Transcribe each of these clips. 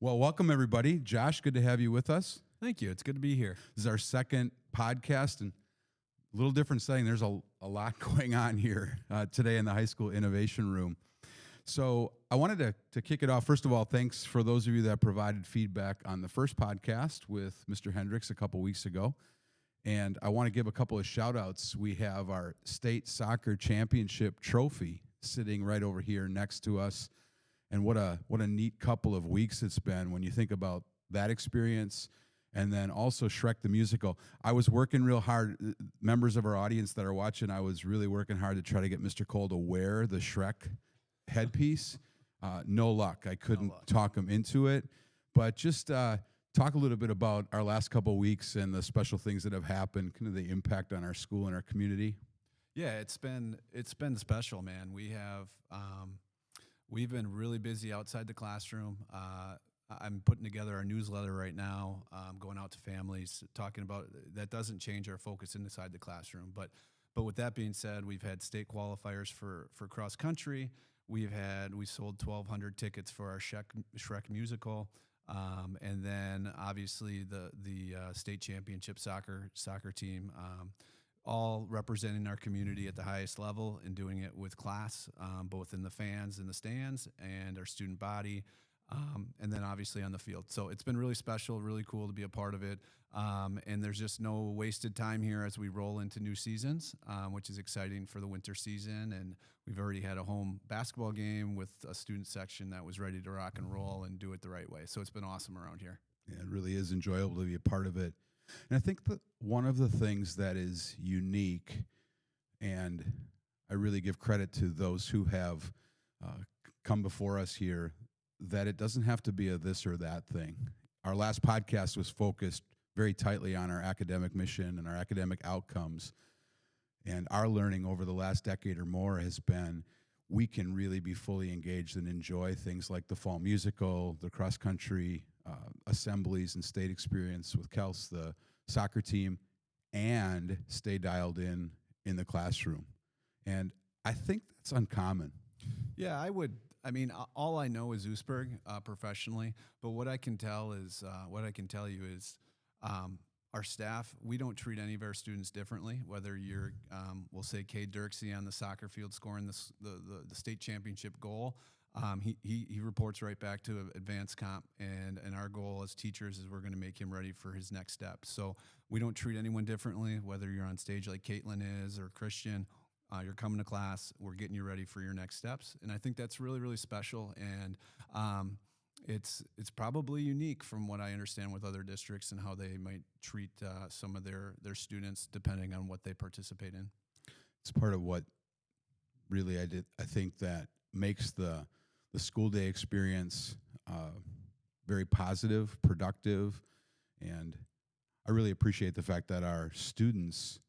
Well, welcome everybody. Josh, good to have you with us. Thank you. It's good to be here. This is our second podcast and a little different setting. There's a lot going on here today in the high school innovation room. So I wanted to kick it off. First of all, thanks for those of you that provided feedback on the first podcast with Mr. Hendricks a couple weeks ago. And I want to give a couple of shout outs. We have our state soccer championship trophy sitting right over here next to us. And what a neat couple of weeks it's been when you think about that experience. And then also Shrek the Musical. I was working real hard. Members of our audience that are watching, I was really working hard to try to get Mr. Cole to wear the Shrek headpiece. No luck. I couldn't talk him into it. But just talk a little bit about our last couple of weeks and the special things that have happened, kind of the impact on our school and our community. Yeah, it's been special, man. We've been really busy outside the classroom. I'm putting together our newsletter right now, going out to families, talking about that doesn't change our focus inside the classroom. But with that being said, we've had state qualifiers for cross country. We sold 1,200 tickets for our Shrek musical, and then obviously the state championship soccer team. All representing our community at the highest level and doing it with class, both in the fans in the stands and our student body, and then obviously on the field. So it's been really special, really cool to be a part of it. And there's just no wasted time here as we roll into new seasons, which is exciting for the winter season. And we've already had a home basketball game with a student section that was ready to rock and roll and do it the right way. So it's been awesome around here. Yeah, it really is enjoyable to be a part of it. And I think that one of the things that is unique, and I really give credit to those who have come before us here, that it doesn't have to be a this or that thing. Our last podcast was focused very tightly on our academic mission and our academic outcomes. And our learning over the last decade or more has been we can really be fully engaged and enjoy things like the fall musical, the cross-country assemblies and state experience with Kels, the soccer team, and stay dialed in the classroom. And I think that's uncommon. Yeah, I mean, all I know is Oostburg professionally, but what I can tell you is our staff, we don't treat any of our students differently, whether you're, we'll say Cade Dirksey on the soccer field scoring the state championship goal. He reports right back to advanced comp, and our goal as teachers is we're going to make him ready for his next step. So we don't treat anyone differently, whether you're on stage like Caitlin is or Christian. You're coming to class, we're getting you ready for your next steps. And I think that's really, really special. And it's probably unique from what I understand with other districts and how they might treat some of their students depending on what they participate in. It's part of what really I think that makes the school day experience very positive, productive, and I really appreciate the fact that our students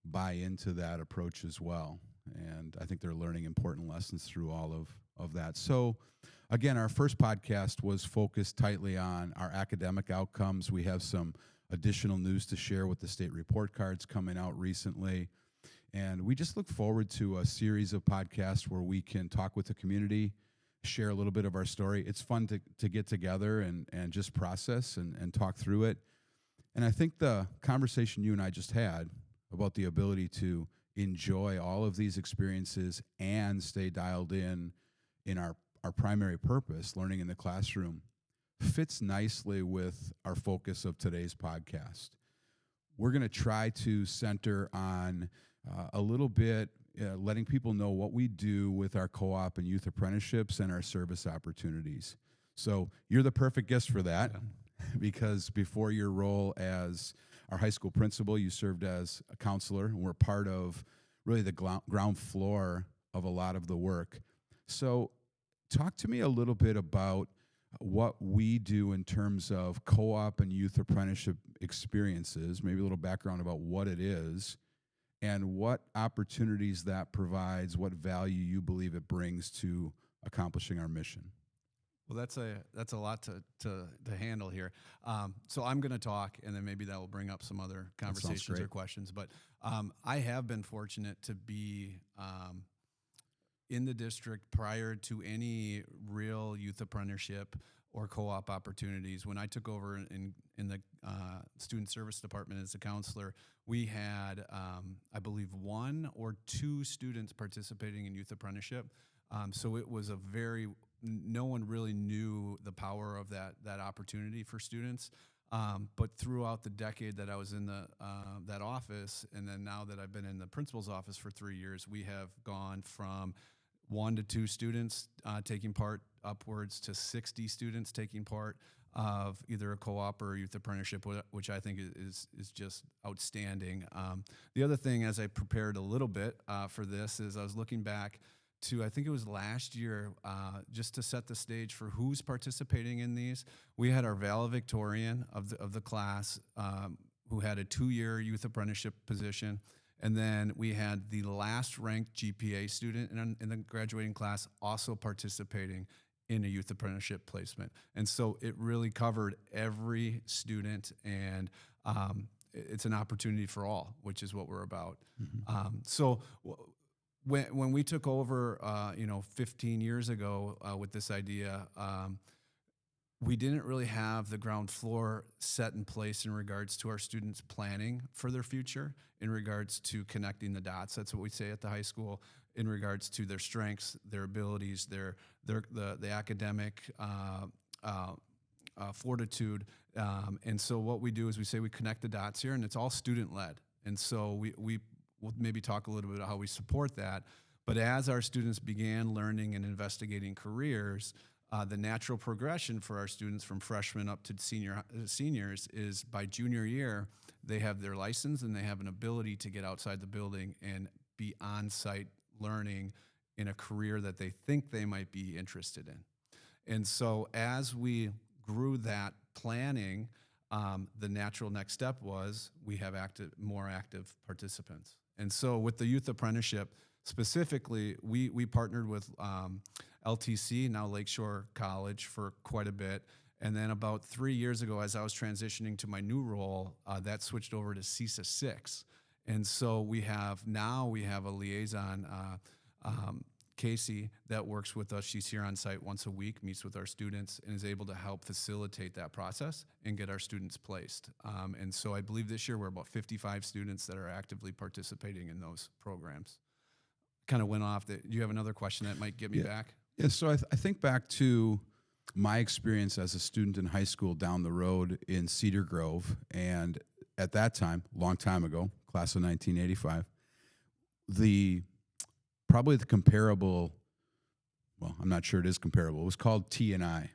buy into that approach as well. And I think they're learning important lessons through all of that. So again, our first podcast was focused tightly on our academic outcomes. We have some additional news to share with the state report cards coming out recently. And we just look forward to a series of podcasts where we can talk with the community, share a little bit of our story. It's fun to get together and just process and talk through it. And I think the conversation you and I just had about the ability to enjoy all of these experiences and stay dialed in our primary purpose, learning in the classroom, fits nicely with our focus of today's podcast. We're going to try to center on a little bit letting people know what we do with our co-op and youth apprenticeships and our service opportunities. So you're the perfect guest for that, because before your role as our high school principal, you served as a counselor, and we're part of really the ground floor of a lot of the work. So talk to me a little bit about what we do in terms of co-op and youth apprenticeship experiences, maybe a little background about what it is, and what opportunities that provides, what value you believe it brings to accomplishing our mission. Well, that's a lot to handle here. So I'm going to talk, and then maybe that will bring up some other conversations or questions. But I have been fortunate to be in the district prior to any real youth apprenticeship or co-op opportunities. When I took over in the student service department as a counselor, we had, I believe, 1 or 2 students participating in youth apprenticeship. So it was no one really knew the power of that opportunity for students. But throughout the decade that I was in that office, and then now that I've been in the principal's office for 3 years, we have gone from 1 to 2 students taking part upwards to 60 students taking part of either a co-op or a youth apprenticeship, which I think is just outstanding. The other thing, as I prepared a little bit for this, is I was looking back to, I think it was last year, just to set the stage for who's participating in these. We had our valedictorian of the class who had a 2-year youth apprenticeship position. And then we had the last ranked GPA student in the graduating class also participating in a youth apprenticeship placement. And so it really covered every student, and it's an opportunity for all, which is what we're about. When we took over, 15 years ago with this idea, we didn't really have the ground floor set in place in regards to our students planning for their future, in regards to connecting the dots. That's what we say at the high school, in regards to their strengths, their abilities, the academic fortitude. And so what we do is we say we connect the dots here, and it's all student-led. And so we'll maybe talk a little bit about how we support that. But as our students began learning and investigating careers, the natural progression for our students from freshmen up to seniors is by junior year, they have their license and they have an ability to get outside the building and be on-site learning in a career that they think they might be interested in. And so as we grew that planning, the natural next step was we have more active participants. And so with the youth apprenticeship, specifically, we partnered with LTC, now Lakeshore College, for quite a bit. And then about 3 years ago, as I was transitioning to my new role, that switched over to CISA 6. And so we have a liaison, Casey, that works with us. She's here on site once a week, meets with our students, and is able to help facilitate that process and get our students placed. And so I believe this year we're about 55 students that are actively participating in those programs. Kind of went off. Do you have another question that might get me back? Yeah, so I think back to my experience as a student in high school down the road in Cedar Grove. And at that time, long time ago, class of 1985, probably the comparable, well, I'm not sure it is comparable, it was called T&I.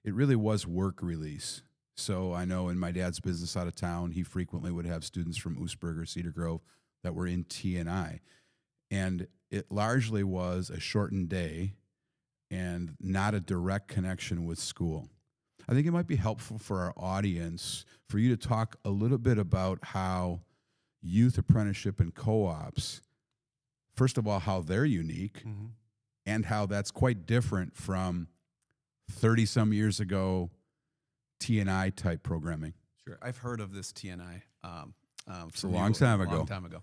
It really was work release. So I know in my dad's business out of town, he frequently would have students from Oostburg or Cedar Grove that were in T&I. And it largely was a shortened day and not a direct connection with school. I think it might be helpful for our audience for you to talk a little bit about how youth apprenticeship and co-ops, first of all, how they're unique, and how that's quite different from 30-some years ago T&I type programming. Sure. I've heard of this T&I. It's a long time ago.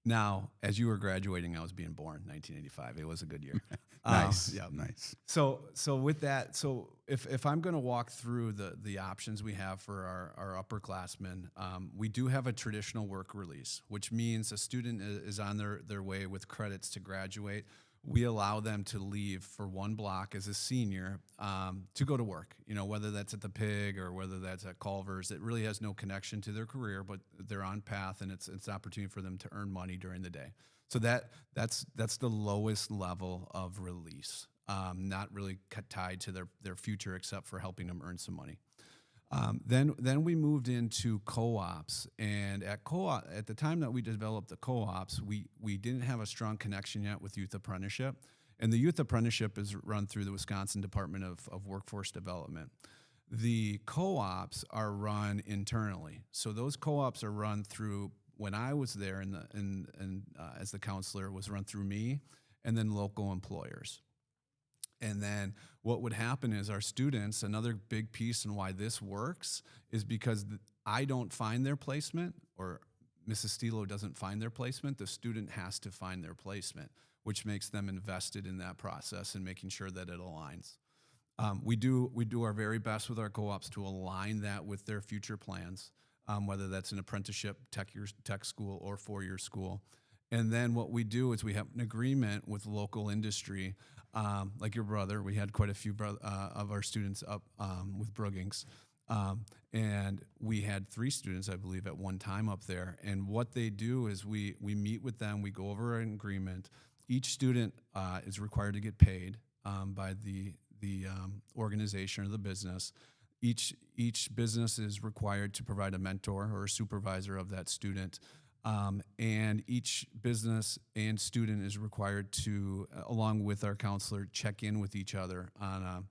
Now, as you were graduating, I was being born, 1985. It was a good year. Nice. Yeah, nice. So with that, if I'm going to walk through the options we have for our upperclassmen, we do have a traditional work release, which means a student is on their way with credits to graduate. We allow them to leave for one block as a senior to go to work, whether that's at the Pig or whether that's at Culver's. It really has no connection to their career, but they're on path, and it's an opportunity for them to earn money during the day. So that's the lowest level of release, not really tied to their future except for helping them earn some money. Then we moved into co-ops, and at the time that we developed the co-ops, we didn't have a strong connection yet with youth apprenticeship, and the youth apprenticeship is run through the Wisconsin Department of Workforce Development. The co-ops are run internally, so those co-ops are run through. When I was there as the counselor, was run through me, and then local employers. And then what would happen is our students, another big piece in why this works is because I don't find their placement, or Mrs. Stilo doesn't find their placement. The student has to find their placement, which makes them invested in that process and making sure that it aligns. We do our very best with our co-ops to align that with their future plans, whether that's an apprenticeship, tech school, or 4-year school. And then what we do is we have an agreement with local industry, like your brother. We had quite a few of our students up with Brookings. And we had 3 students, I believe, at one time up there. And what they do is we meet with them, we go over an agreement. Each student is required to get paid by the organization or the business. Each business is required to provide a mentor or a supervisor of that student. And each business and student is required to, along with our counselor, check in with each other on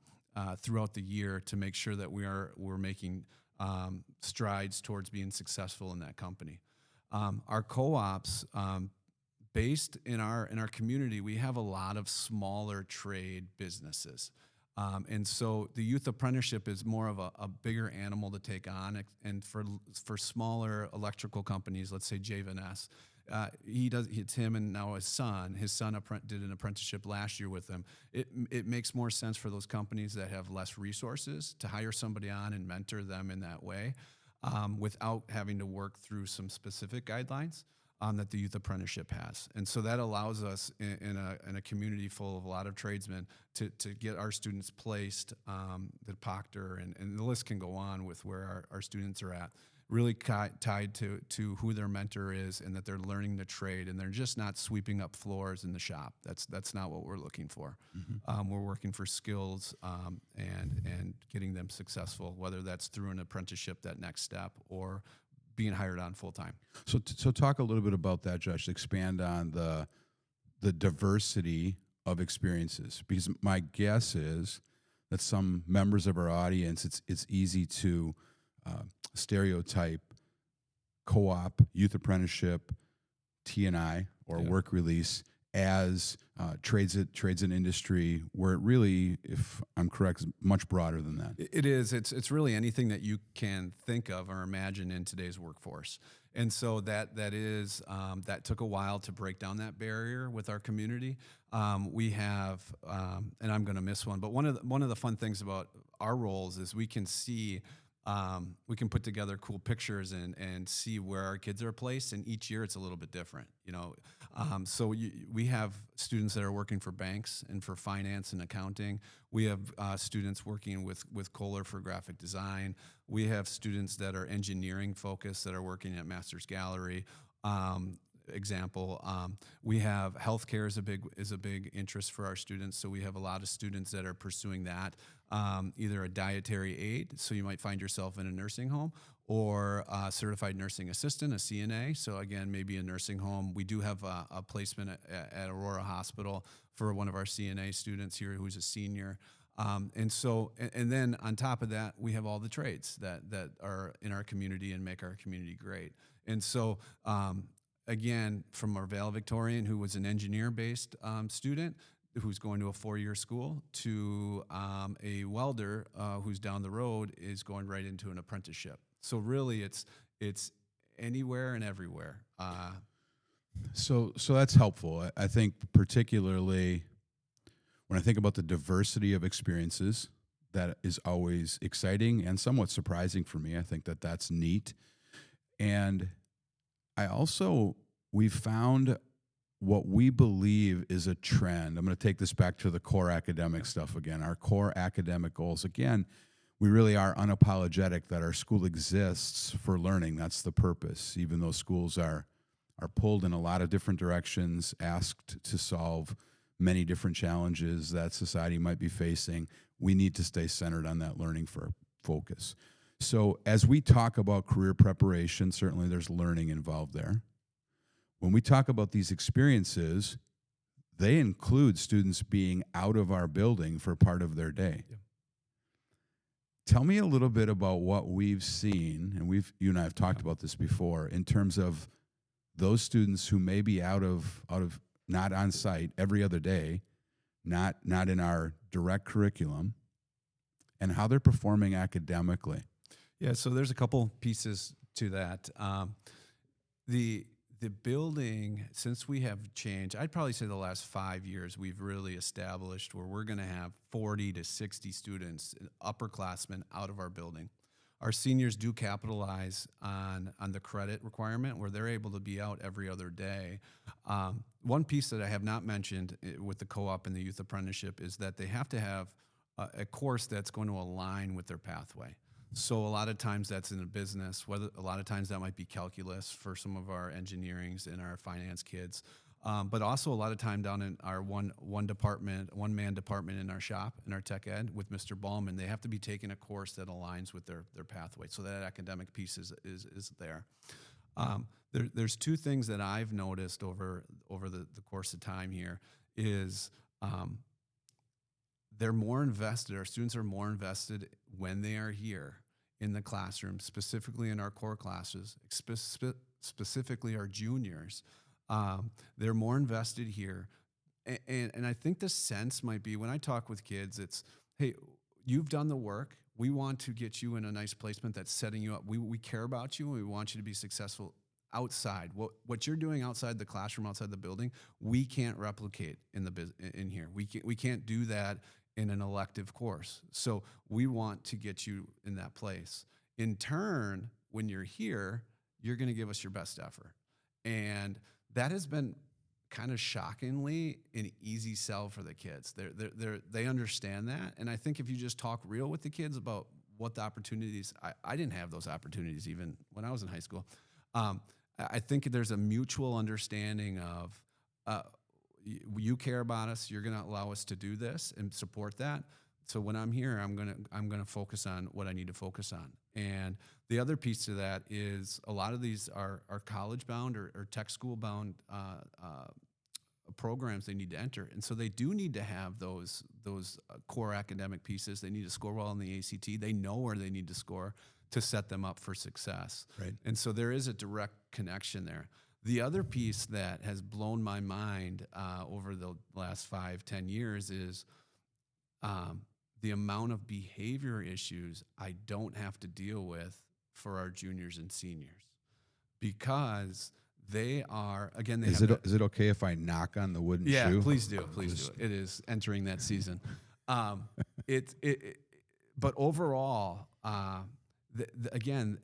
throughout the year to make sure that we're making strides towards being successful in that company. Our co-ops, based in our community, we have a lot of smaller trade businesses. And so the youth apprenticeship is more of a bigger animal to take on. And for smaller electrical companies, let's say J&S, it's him and now his son. His son did an apprenticeship last year with him. It makes more sense for those companies that have less resources to hire somebody on and mentor them in that way, without having to work through some specific guidelines that the youth apprenticeship has. And so that allows us in a community full of a lot of tradesmen to get our students placed, the Proctor, and the list can go on with where our students are at, really tied to who their mentor is and that they're learning the trade and they're just not sweeping up floors in the shop. That's not what we're looking for. Mm-hmm. We're working for skills and getting them successful, whether that's through an apprenticeship, that next step, or being hired on full time. So talk a little bit about that, Josh. Expand on the diversity of experiences, because my guess is that some members of our audience, it's easy to stereotype co-op, youth apprenticeship, T&I, or work release as trades and industry, where it really, if I'm correct, is much broader than that. It is. It's really anything that you can think of or imagine in today's workforce. And so that took a while to break down that barrier with our community. We have, and I'm going to miss one, but one of the fun things about our roles is we can see. We can put together cool pictures and see where our kids are placed, and each year it's a little bit different, So we have students that are working for banks and for finance and accounting. We have students working with Kohler for graphic design. We have students that are engineering focused that are working at Masters Gallery. Example, we have healthcare is a big interest for our students, so we have a lot of students that are pursuing that, either a dietary aide, so you might find yourself in a nursing home, or a certified nursing assistant, a CNA. So again, maybe a nursing home. We do have a placement at Aurora Hospital for one of our CNA students here who's a senior. And then on top of that, we have all the trades that are in our community and make our community great. And so again, from our valedictorian, who was an engineer-based student who's going to a 4-year school, to a welder who's down the road is going right into an apprenticeship. So really, it's anywhere and everywhere. So that's helpful. I think particularly when I think about the diversity of experiences, that is always exciting and somewhat surprising for me. I think that's neat. And we've found what we believe is a trend. I'm going to take this back to the core academic stuff again. Our core academic goals, again, we really are unapologetic that our school exists for learning. That's the purpose, even though schools are pulled in a lot of different directions, asked to solve many different challenges that society might be facing. We need to stay centered on that learning for focus. So as we talk about career preparation, certainly there's learning involved there. When we talk about these experiences, they include students being out of our building for part of their day. Yeah. Tell me a little bit about what we've seen, and you and I have talked about this before, in terms of those students who may be out of not on site every other day, not in our direct curriculum, and how they're performing academically. Yeah, so there's a couple pieces to that. the building, since we have changed, I'd probably say the last 5 years, we've really established where we're going to have 40 to 60 students, upperclassmen, out of our building. Our seniors do capitalize on the credit requirement where they're able to be out every other day. One piece that I have not mentioned with the Co-op and the Youth Apprenticeship is that they have to have a course that's going to align with their pathway. So a lot of times that's in a business, a lot of times that might be calculus for some of our engineerings and our finance kids. But also a lot of time down in our one-man department in our shop, in our tech ed with Mr. Ballman, they have to be taking a course that aligns with their pathway. So that academic piece is there. There's two things that I've noticed over the course of time here is they're more invested, our students are more invested when they are here in the classroom, specifically in our core classes, specifically our juniors. They're more invested here. And I think the sense might be when I talk with kids, it's, hey, you've done the work. We want to get you in a nice placement that's setting you up. We care about you and we want you to be successful outside. What you're doing outside the classroom, outside the building, we can't replicate in here. We can't do that in an elective course. So we want to get you in that place. In turn, when you're here, you're going to give us your best effort. And that has been kind of shockingly an easy sell for the kids. They understand that. And I think if you just talk real with the kids about what the opportunities, I didn't have those opportunities even when I was in high school. I think there's a mutual understanding of you care about us, you're going to allow us to do this and support that. So when I'm here, I'm going to focus on what I need to focus on. And the other piece to that is a lot of these are college bound or tech school bound programs they need to enter. And so they do need to have those core academic pieces. They need to score well on the ACT. They know where they need to score to set them up for success. Right. And so there is a direct connection there. The other piece that has blown my mind over the last 5-10 years is the amount of behavior issues I don't have to deal with for our juniors and seniors, because they are, again, Is it okay if I knock on the wooden shoe? Yeah, please do. Please do. It is entering that season. But overall, again,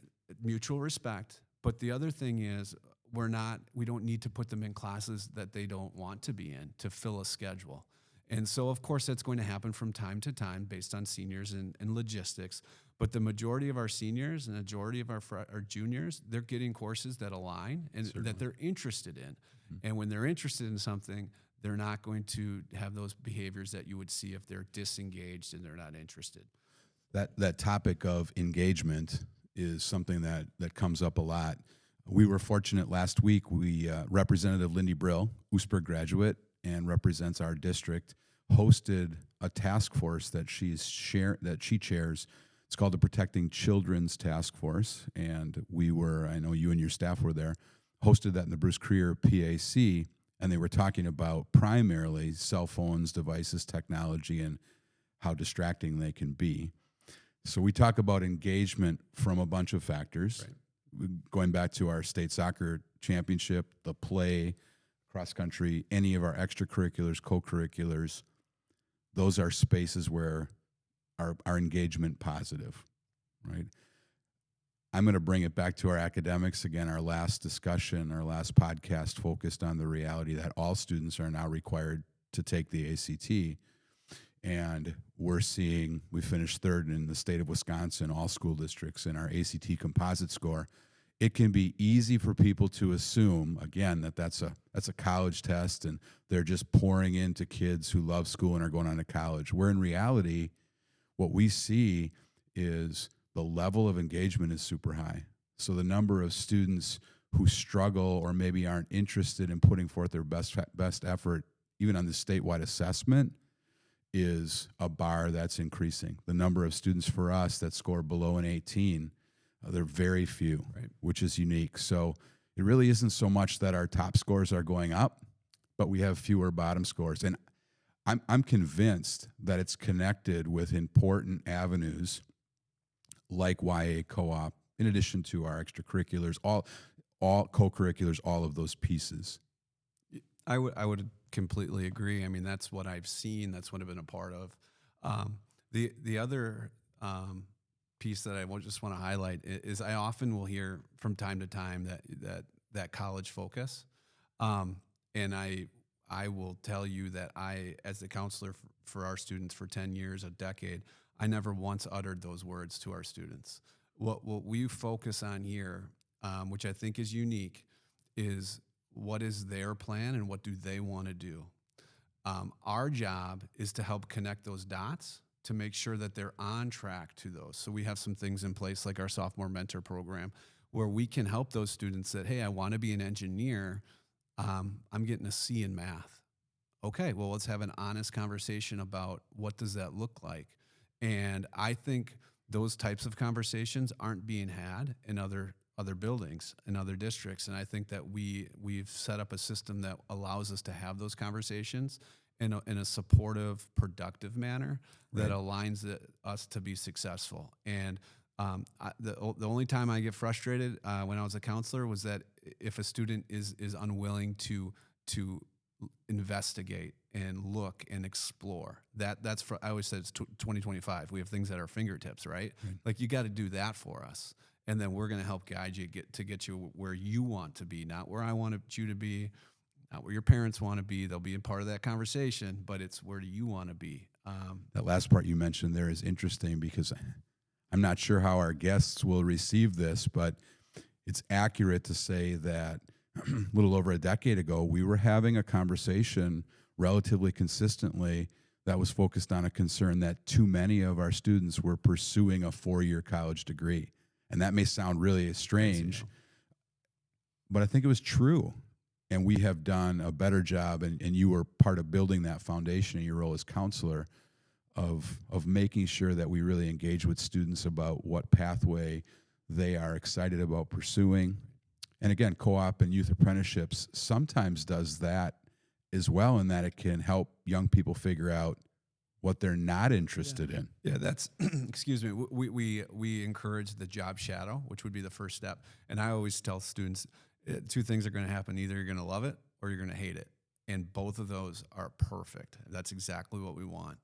mutual respect. But the other thing is we don't need to put them in classes that they don't want to be in to fill a schedule. And so, of course, that's going to happen from time to time based on seniors and logistics. But the majority of our seniors and the majority of our juniors, they're getting courses that align and Certainly. that they're interested in. Mm-hmm. And when they're interested in something, they're not going to have those behaviors that you would see if they're disengaged and they're not interested. That topic of engagement is something that comes up a lot. We were fortunate last week. Representative Lindy Brill, Oostburg graduate, and represents our district, hosted a task force that she chairs. It's called the Protecting Children's Task Force, and I know you and your staff were there, hosted that in the Bruce Creer PAC, and they were talking about primarily cell phones, devices, technology, and how distracting they can be. So we talk about engagement from a bunch of factors, right. Going back to our state soccer championship, the play, cross country, any of our extracurriculars, co-curriculars, those are spaces where our engagement positive, right? I'm going to bring it back to our academics again. Our last discussion, our last podcast focused on the reality that all students are now required to take the ACT. And we finished third in the state of Wisconsin, all school districts, in our ACT composite score. It can be easy for people to assume, again, that's a college test and they're just pouring into kids who love school and are going on to college, where in reality, what we see is the level of engagement is super high. So the number of students who struggle or maybe aren't interested in putting forth their best effort, even on the statewide assessment, is a bar that's increasing. The number of students for us that score below an 18, they're very few, right, which is unique. So it really isn't so much that our top scores are going up, but we have fewer bottom scores. And I'm convinced that it's connected with important avenues like YA Co-op, in addition to our extracurriculars, all co-curriculars, all of those pieces. I would completely agree. I mean, that's what I've seen. That's what I've been a part of. The other piece that I just want to highlight is I often will hear from time to time that college focus, and I will tell you that I, as the counselor for our students for 10 years, a decade, I never once uttered those words to our students. What we focus on here, which I think is unique, is what is their plan and what do they want to do. Our job is to help connect those dots to make sure that they're on track to those. So we have some things in place like our sophomore mentor program where we can help those students that, hey, I want to be an engineer. I'm getting a C in math. Okay, well, let's have an honest conversation about what does that look like. And I think those types of conversations aren't being had in other buildings and other districts. And I think that we've set up a system that allows us to have those conversations in a supportive, productive manner that aligns us to be successful. And the only time I get frustrated when I was a counselor was that if a student is unwilling to investigate and look and explore. That's for, I always said it's 2025. We have things at our fingertips, right? Like you got to do that for us. And then we're going to help guide you get you where you want to be, not where I want you to be, not where your parents want to be. They'll be a part of that conversation, but it's where do you want to be? That last part you mentioned there is interesting because I'm not sure how our guests will receive this, but it's accurate to say that a little over a decade ago, we were having a conversation relatively consistently that was focused on a concern that too many of our students were pursuing a 4-year college degree. And that may sound really strange, but I think it was true. And we have done a better job, and you were part of building that foundation in your role as counselor of making sure that we really engage with students about what pathway they are excited about pursuing. And again, Co-op and Youth Apprenticeships sometimes does that as well, in that it can help young people figure out what they're not interested in. Yeah, that's, excuse me, we encourage the job shadow, which would be the first step. And I always tell students, two things are going to happen. Either you're going to love it or you're going to hate it. And both of those are perfect. That's exactly what we want.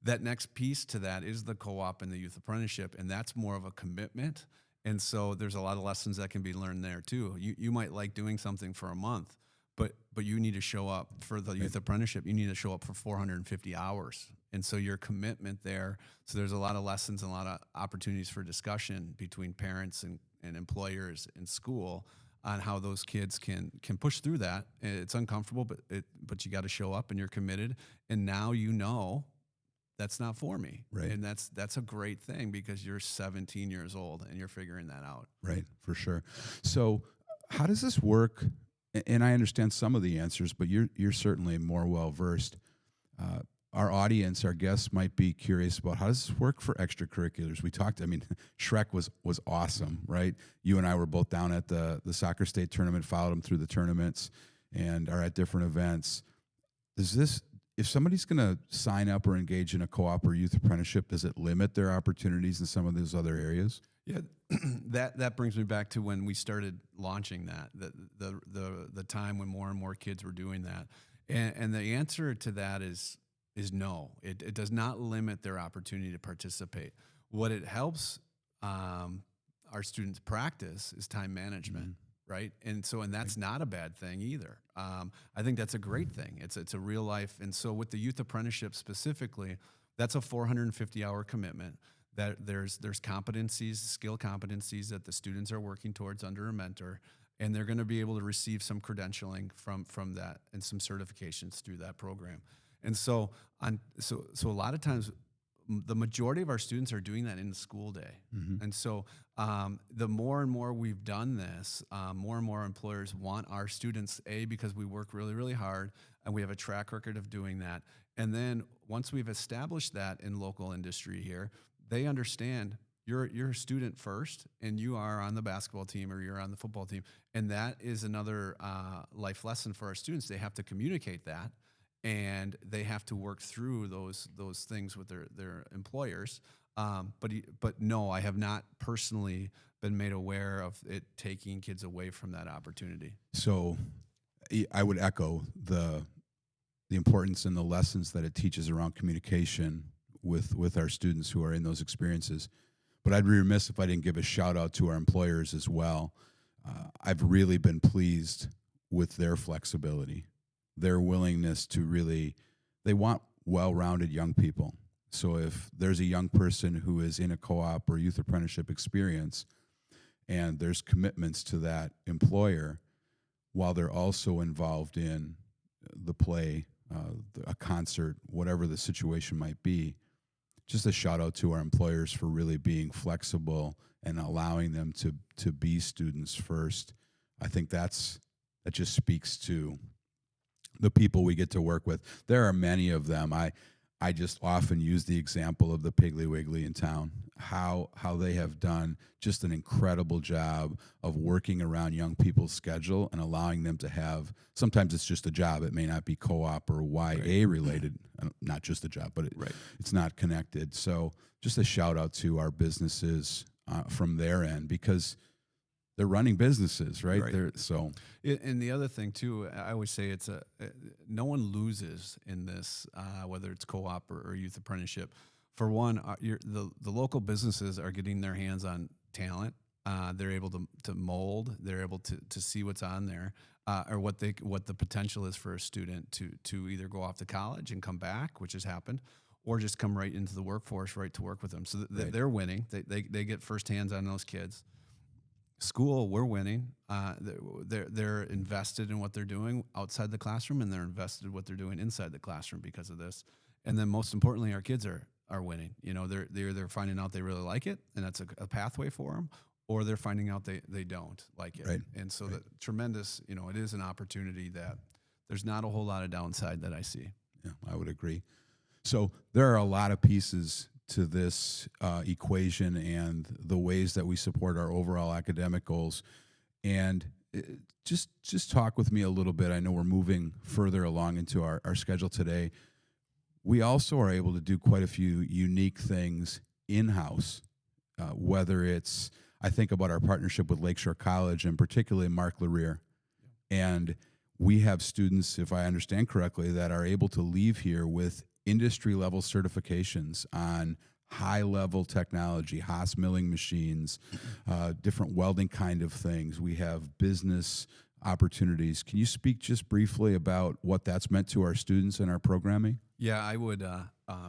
That next piece to that is the co-op and the youth apprenticeship, and that's more of a commitment. And so there's a lot of lessons that can be learned there too. You might like doing something for a month, but you need to show up for the youth apprenticeship. You need to show up for 450 hours. And so your commitment there, so there's a lot of lessons and a lot of opportunities for discussion between parents and employers and school on how those kids can push through that. It's uncomfortable, but you got to show up and you're committed. And now you know that's not for me. Right. And that's a great thing because you're 17 years old and you're figuring that out. Right, for sure. So how does this work? And I understand some of the answers, but you're certainly more well-versed. Our audience, our guests might be curious about how does this work for extracurriculars? We talked, I mean, Shrek was awesome, right? You and I were both down at the soccer state tournament, followed him through the tournaments, and are at different events. If somebody's going to sign up or engage in a co-op or youth apprenticeship, does it limit their opportunities in some of those other areas? Yeah, that brings me back to when we started launching that, the time when more and more kids were doing that. And the answer to that is no. It does not limit their opportunity to participate. What it helps our students practice is time management, right? And that's not a bad thing either. I think that's a great thing. It's a real life. And so with the youth apprenticeship specifically, that's a 450-hour commitment. That there's competencies, skill competencies that the students are working towards under a mentor, and they're going to be able to receive some credentialing from that and some certifications through that program. And so a lot of times, the majority of our students are doing that in the school day. Mm-hmm. And so the more and more we've done this, more and more employers want our students, because we work really, really hard and we have a track record of doing that. And then once we've established that in local industry here, they understand you're a student first and you are on the basketball team or you're on the football team. And that is another life lesson for our students. They have to communicate that. And they have to work through those things with their employers But no, I have not personally been made aware of it taking kids away from that opportunity. So I would echo the importance and the lessons that it teaches around communication with our students who are in those experiences. But I'd be remiss if I didn't give a shout out to our employers as well. I've really been pleased with their flexibility, their willingness to really, they want well-rounded young people. So if there's a young person who is in a co-op or youth apprenticeship experience and there's commitments to that employer while they're also involved in the play, a concert, whatever the situation might be, just a shout out to our employers for really being flexible and allowing them to be students first. I think that just speaks to the people we get to work with. There are many of them. I just often use the example of the Piggly Wiggly in town, how they have done just an incredible job of working around young people's schedule and allowing them to have, sometimes it's just a job. It may not be co-op or YA related, not just a job, but it's not connected. So just a shout out to our businesses from their end, because they're running businesses, right? And the other thing too, I always say no one loses in this, whether it's co-op or youth apprenticeship. For one, the local businesses are getting their hands on talent. They're able to mold. They're able to see what's on there, or what the potential is for a student to either go off to college and come back, which has happened, or just come right into the workforce, right to work with them. So they're winning. They get first hands on those kids. School, we're winning. They're invested in what they're doing outside the classroom, and they're invested in what they're doing inside the classroom because of this. And then most importantly, our kids are winning. You know, they're finding out they really like it, and that's a pathway for them, or they're finding out they don't like it. Right. And so that tremendous, it is an opportunity that there's not a whole lot of downside that I see. Yeah, I would agree. So there are a lot of pieces to this equation and the ways that we support our overall academic goals. And just talk with me a little bit. I know we're moving further along into our schedule today. We also are able to do quite a few unique things in-house, whether it's, I think about our partnership with Lakeshore College and particularly Mark Lerear. And we have students, if I understand correctly, that are able to leave here with industry-level certifications on high-level technology, Haas milling machines, different welding kind of things. We have business opportunities. Can you speak just briefly about what that's meant to our students and our programming? Yeah, I would.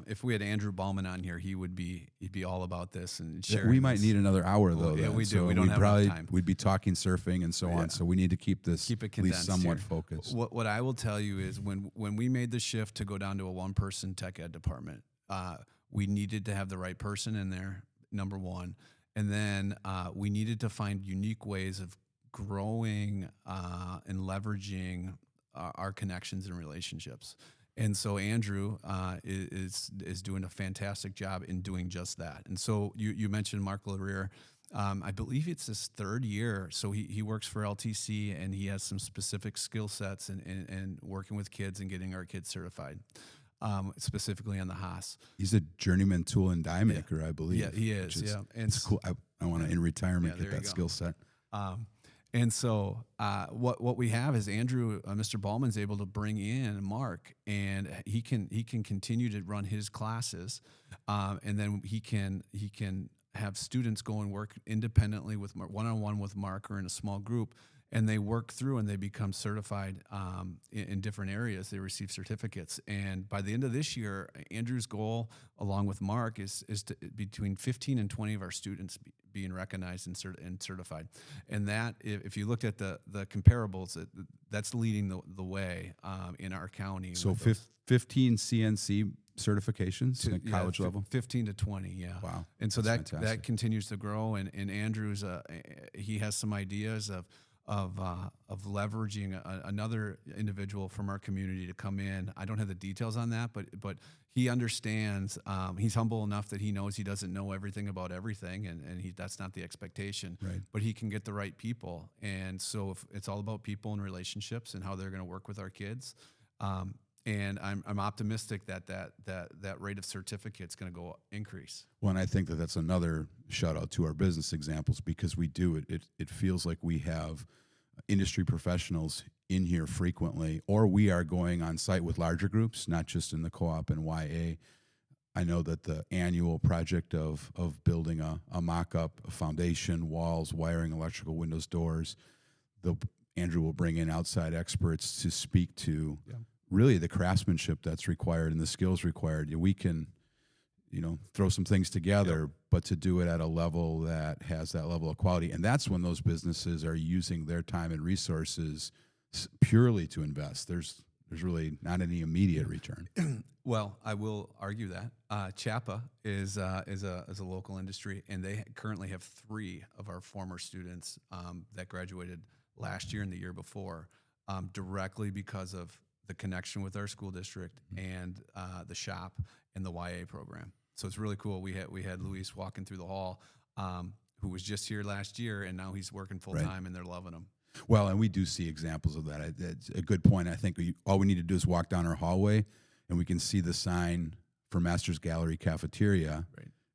If we had Andrew Ballman on here, he'd be all about this and sharing. We might need another hour though. Yeah, we do. So we don't have enough time. We'd be talking surfing and so on. So we need to keep this it at least somewhat here. focused. What I will tell you is when we made the shift to go down to a one-person tech ed department, we needed to have the right person in there, number one, and then we needed to find unique ways of growing and leveraging our connections and relationships. And so Andrew is doing a fantastic job in doing just that. And so you mentioned Mark Lerear. I believe it's his third year. So he works for LTC, and he has some specific skill sets and working with kids and getting our kids certified, specifically on the Haas. He's a journeyman tool and die maker, I believe. Yeah, he is. Yeah, and it's cool. I want to in retirement get that skill set. And so what we have is Andrew, Mr. Ballman's able to bring in Mark, and he can continue to run his classes, and then he can have students go and work independently with one-on-one with Mark or in a small group, and they work through and they become certified in different areas. They receive certificates, and by the end of this year, Andrew's goal, along with Mark, is to between 15 and 20 of our students being recognized and certified. And that, if you looked at the comparables, that's leading the way in our county. So 15 CNC certifications at college level? 15 to 20, yeah. Wow. And so that continues to grow. And Andrew's, he has some ideas of leveraging another individual from our community to come in. I don't have the details on that, but he understands. He's humble enough that he knows he doesn't know everything about everything, and that's not the expectation. Right. But he can get the right people, and so if it's all about people and relationships and how they're going to work with our kids. And I'm optimistic that rate of certificate's going to go increase. Well, and I think that that's another shout out to our business examples, because we do it feels like we have industry professionals in here frequently, or we are going on site with larger groups, not just in the co-op and YA. I know that the annual project of building a mock-up, a foundation, walls, wiring, electrical, windows, doors, Andrew will bring in outside experts to speak to really the craftsmanship that's required and the skills required. We can, throw some things together, but to do it at a level that has that level of quality. And that's when those businesses are using their time and resources purely to invest. There's really not any immediate return. Well, I will argue that Chapa is a local industry, and they currently have 3 of our former students that graduated last year and the year before, directly because of the connection with our school district and the shop and the YA program. So it's really cool. We had Luis walking through the hall, who was just here last year, and now he's working full time, and they're loving him. Well, and we do see examples of that. That's a good point. I think all we need to do is walk down our hallway, and we can see the sign for Masters Gallery Cafeteria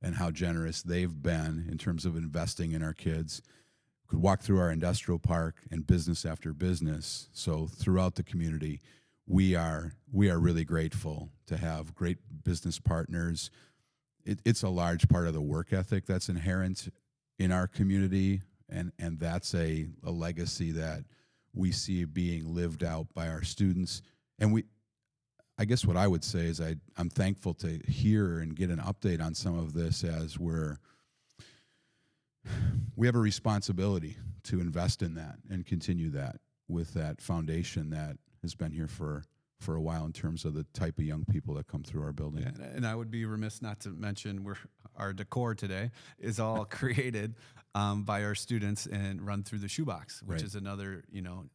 and how generous they've been in terms of investing in our kids. Could walk through our industrial park and business after business. So throughout the community, we are really grateful to have great business partners. It's a large part of the work ethic that's inherent in our community, and that's a legacy that we see being lived out by our students. And I guess what I would say is I'm thankful to hear and get an update on some of this, as we have a responsibility to invest in that and continue that with that foundation that has been here for a while in terms of the type of young people that come through our building. Yeah, and I would be remiss not to mention our decor today is all created by our students and run through the shoebox, which is another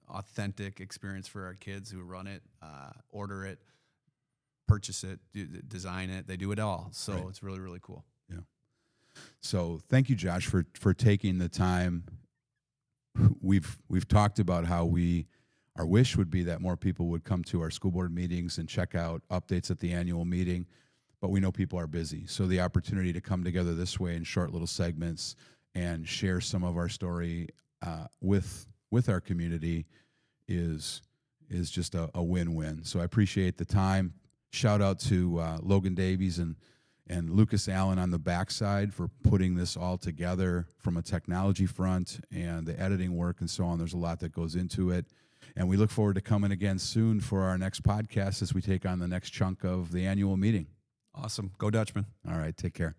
authentic experience for our kids who run it, order it, purchase it, design it. They do it all. So it's really, really cool. Yeah. So thank you, Josh, for taking the time. We've talked about how our wish would be that more people would come to our school board meetings and check out updates at the annual meeting, but we know people are busy. So the opportunity to come together this way in short little segments and share some of our story with our community is just a win-win. So I appreciate the time. Shout out to Logan Davies and Lucas Allen on the backside for putting this all together from a technology front and the editing work and so on. There's a lot that goes into it. And we look forward to coming again soon for our next podcast as we take on the next chunk of the annual meeting. Awesome. Go Dutchman. All right. Take care.